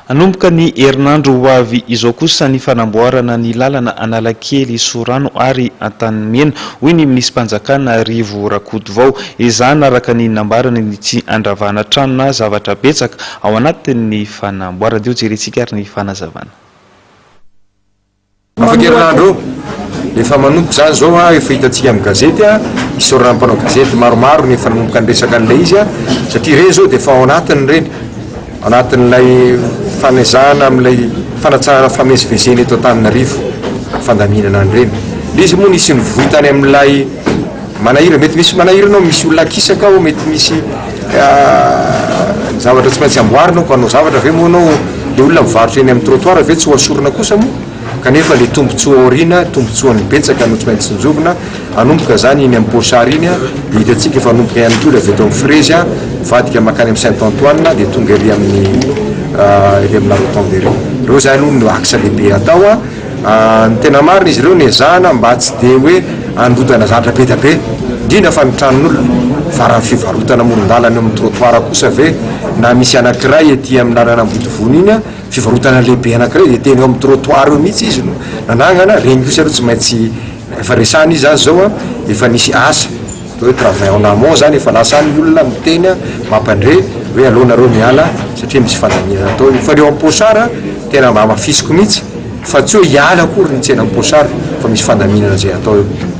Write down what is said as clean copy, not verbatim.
Anomboka ny herinandro ho avy izao kosa ny fanamboarana ny lalana Analakely Sorano ary Antanimena hoy ny minisym-panjakana Rivo Rakotovao. Izany araka ny nambarany ny tsy andravana trano na zavatra betsaka ao anatin'ny fanamboarana. Deo jerentsika ary ny fanazavana. Afaka herinandro efa manomboka zany zao efa hitantsika amin'ny gazety isorana mpanao gazety maromaro ny fanomboka ny resaka an'ilay izy satria reny zao dia efa ao anatiny reny anatin'ilay fanezana amin'ilay fanatsarana famezivezeny eto Antananarivo fandaminana an'ireny. Izy moa nisy nivohitany amin'ilay manahira, mety misy manahiranao, misy olona kisaka ao, mety misy zavatra tsy maintsy amboarinao ko anao zavatra ve moa anao le olona mivarotra eny amin'ny trottoir ve tsy ho asorina kosa moa kanefa le tombontsoa aoriana tombontsoan'ny betsaka no tsy maintsy njovona anomboka zany iny amin'ny Porsary iny hitantsika efa anomboka ihany koa avy eto amin'ny Frezy vadika makany amin'ny Saint-Antoine dia tonga ery amin'ny la Rotonde reo zany no aksa lehibe atao ny tena marina izy ireo nezahana mba tsy dia hoe androtana zavatra be da be indrindra fa mitranon'olona fa raha fivarotana amoron-dalana amin'ny trottoir kosa ve na misy anankiray ety amin'ny lalana Ambotovony iny fivarotana lehibe anankiray dia teny eo amin'ny trottoir eo mihitsy izy no nanangana reny kosa reo tsy maintsy efa resahana izy azy zao efa nisy asa hoe travail en amont zany efa lasany olona miteny mampandre hoe alohanareo miala satria misy fandaminana atao fa reo amin'ny Porsary tena mba mafisiko mihitsy fa tsy hoe hiala akory ny tsena amin'ny Porsary fa misy fandaminana zay atao eo.